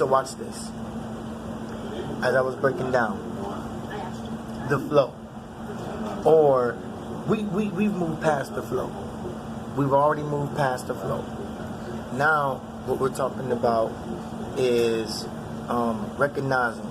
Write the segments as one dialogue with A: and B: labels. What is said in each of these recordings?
A: So watch this. As I was breaking down the flow, or we've moved past the flow. We've already moved past the flow. Now what we're talking about is recognizing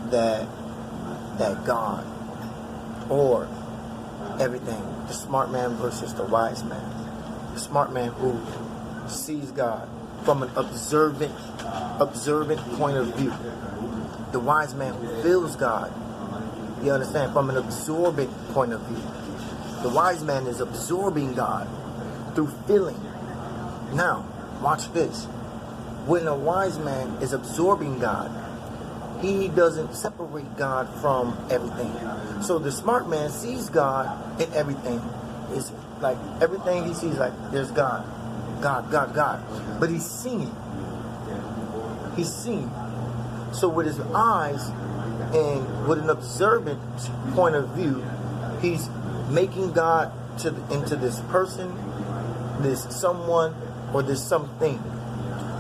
A: that God, or everything, the smart man versus the wise man. The smart man who sees God from an observant point of view. The wise man who feels God, you understand, from an absorbent point of view. The wise man is absorbing God through feeling. Now, watch this. When a wise man is absorbing God, he doesn't separate God from everything. So the smart man sees God in everything. It's like everything he sees, like there's God. God. But he's seeing. He's seeing. So with his eyes and with an observant point of view, he's making God into this person, this someone, or this something.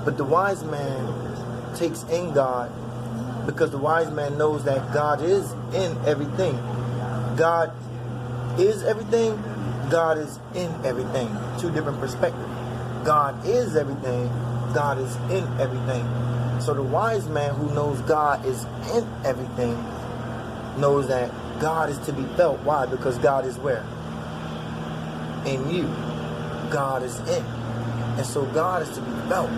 A: But the wise man takes in God, because the wise man knows that God is in everything. God is everything. God is in everything. Two different perspectives. God is everything. God is in everything. So the wise man who knows God is in everything knows that God is to be felt. Why? Because God is where? In you. God is in. And so God is to be felt.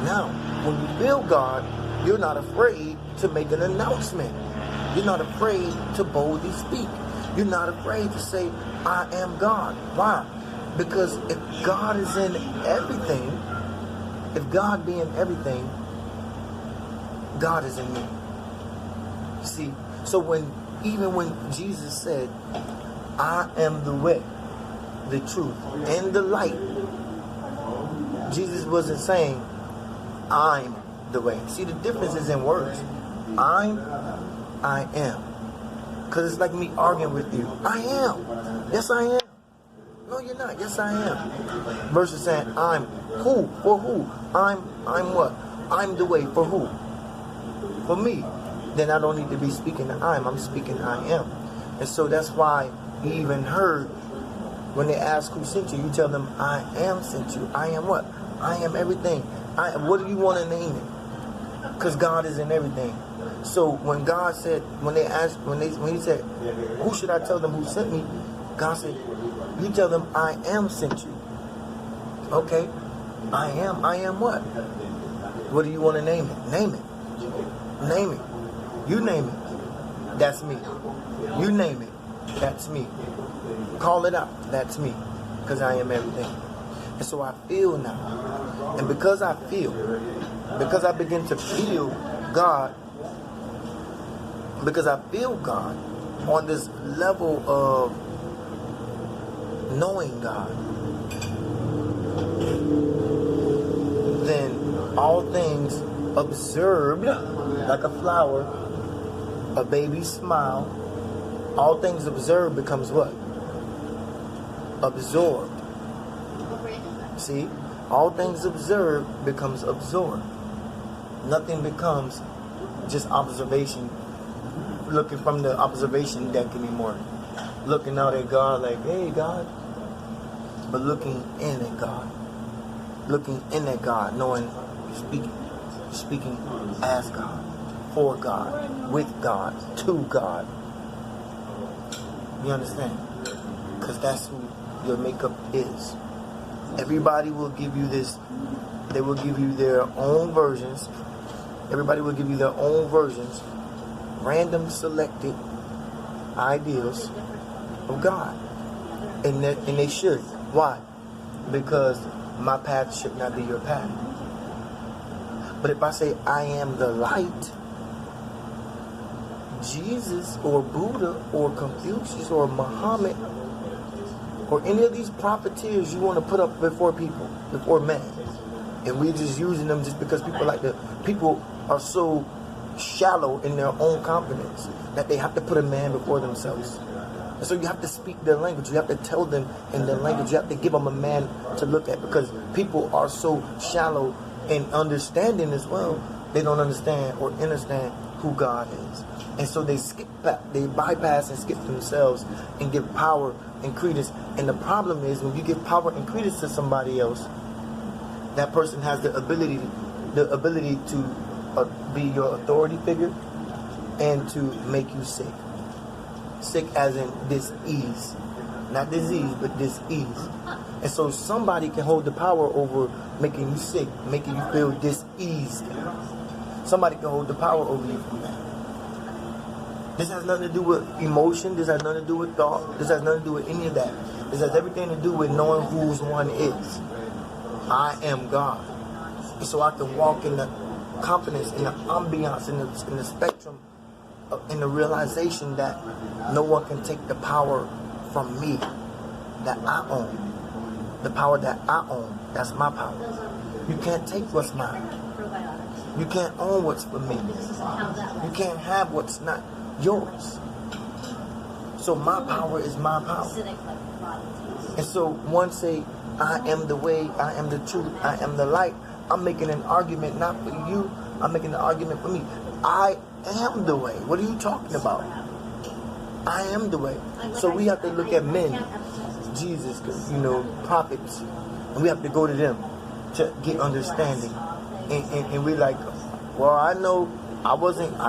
A: Now, when you feel God, you're not afraid to make an announcement. You're not afraid to boldly speak. You're not afraid to say, I am God. Why? Because if God is in everything, if God be in everything, God is in me. See, so even when Jesus said, I am the way, the truth, and the light, Jesus wasn't saying, I'm the way. See, the difference is in words. I am. Because it's like me arguing with you. I am. Yes, I am. No, you're not. Yes, I am. Versus saying, I'm who? For who? I'm what? I'm the way. For who? For me. Then I don't need to be speaking I'm speaking I am. And so that's why you even heard when they ask who sent you, you tell them, I am sent you. I am what? I am everything. What do you want to name it? Because God is in everything. So when God said, when he said, who should I tell them who sent me? God said, you tell them I am sent you. Okay. I am what? What do you want to name it? Name it. Name it. You name it. That's me. You name it. That's me. Call it out. That's me. Because I am everything. And so I feel now. And because I begin to feel God, because I feel God on this level of knowing God, then all things observed, like a flower, a baby's smile, all things observed becomes what? Absorbed. See? All things observed becomes absorbed. Nothing becomes just observation, looking from the observation deck anymore. Looking out at God like, hey, God. But looking in at God. Looking in at God, knowing you're speaking as God, for God, with God, to God. You understand? Because that's who your makeup is. Everybody will give you this. They will give you their own versions. Everybody will give you their own versions, random selected ideals of God. And they should. Why? Because my path should not be your path. But if I say I am the light, Jesus or Buddha or Confucius or Muhammad or any of these profiteers you want to put up before people, before men, and we're just using them just because people are so shallow in their own confidence that they have to put a man before themselves. And so you have to speak their language. You have to tell them in their language. You have to give them a man to look at, because people are so shallow in understanding as well. they don't understand or understand who God is. And so they bypass and skip themselves and give power and credence. And the problem is, when you give power and credence to somebody else, that person has the ability to be your authority figure and to make you sick. Sick as in dis-ease. Not disease, but dis-ease. And so somebody can hold the power over making you sick, making you feel dis-eased. Somebody can hold the power over you from that. This has nothing to do with emotion. This has nothing to do with thought. This has nothing to do with any of that. This has everything to do with knowing whose one is. I am God. And so I can walk in the confidence, in the ambiance, in the spectrum, in the realization that no one can take the power from me that I own. The power that I own, that's my power. You can't take what's mine. You can't own what's for me. You can't have what's not yours. So my power is my power. And so one say, I am the way, I am the truth, I am the light. I'm making an argument not for you, I'm making an argument for me. I am the way. What are you talking about? I am the way. So we have to look at men, Jesus, prophets, and we have to go to them to get understanding. And we're like, well, I know I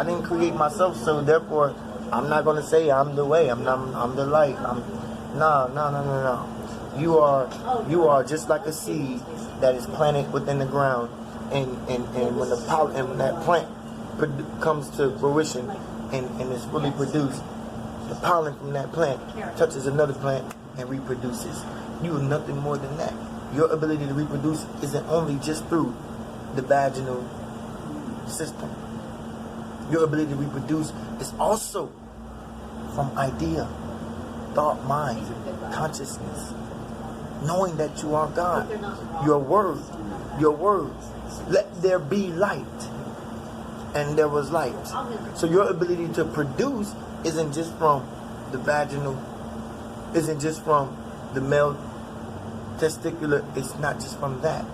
A: didn't create myself, so therefore I'm not going to say I'm the way, I'm the light. No. You are just like a seed that is planted within the ground, and when that plant comes to fruition and is fully produced, the pollen from that plant touches another plant and reproduces. You are nothing more than that. Your ability to reproduce isn't only just through the vaginal system. Your ability to reproduce is also from idea, thought, mind, consciousness. Knowing that you are God. Your word. Let there be light. And there was light. So your ability to produce isn't just from the vaginal, isn't just from the male testicular, it's not just from that.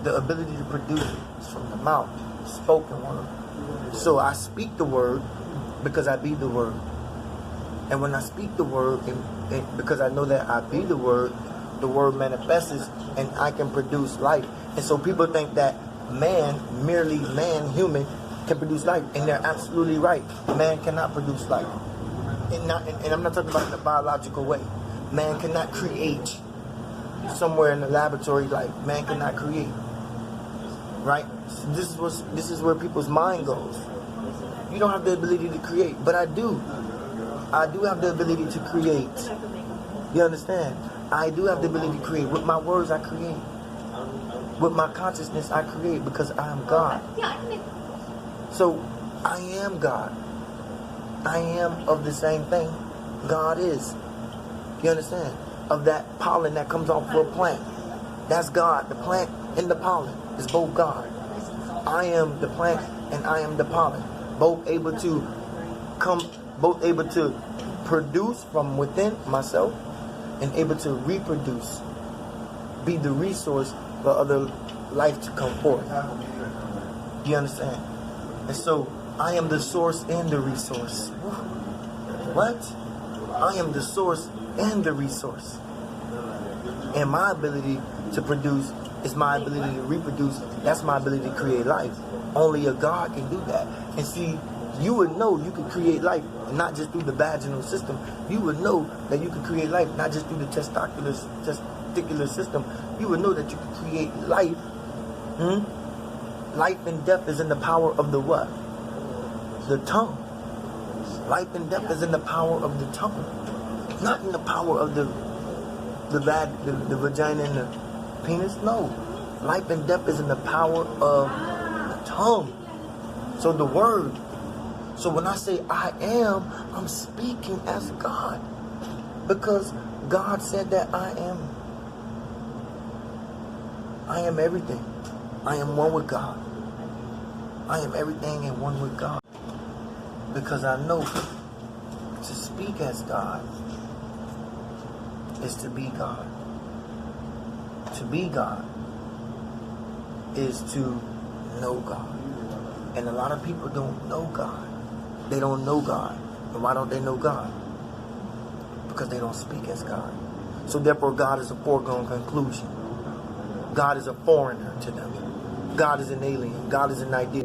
A: The ability to produce is from the mouth, spoken word. So I speak the word because I be the word. And when I speak the word, and because I know that I be the word manifests and I can produce life. And so people think that merely man, human, can produce life. And they're absolutely right. Man cannot produce life. And I'm not talking about in a biological way. Man cannot create somewhere in the laboratory life. Man cannot create. Right? So this is where people's mind goes. You don't have the ability to create, but I do. I do have the ability to create. You understand? I do have the ability to create. With my words, I create. With my consciousness, I create because I am God. So, I am God. I am of the same thing God is. You understand? Of that pollen that comes off of a plant. That's God. The plant and the pollen is both God. I am the plant and I am the pollen. Both able to produce from within myself and able to reproduce, be the resource for other life to come forth. You understand? And so I am the source and the resource. What? I am the source and the resource. And my ability to produce is my ability to reproduce. That's my ability to create life. Only a God can do that. And see, you would know you could create life not just through the vaginal system. You would know that you could create life not just through the testicular system. You would know that you could create life. Life and death is in the power of the what? The tongue. Life and death is in the power of the tongue. Not in the power of the vagina and the penis. No. Life and death is in the power of the tongue. So the word. So when I say I am, I'm speaking as God. Because God said that I am. I am everything. I am one with God. I am everything and one with God. Because I know to speak as God is to be God. To be God is to know God. And a lot of people don't know God. They don't know God. And why don't they know God? Because they don't speak as God. So therefore, God is a foregone conclusion. God is a foreigner to them. God is an alien. God is an idea.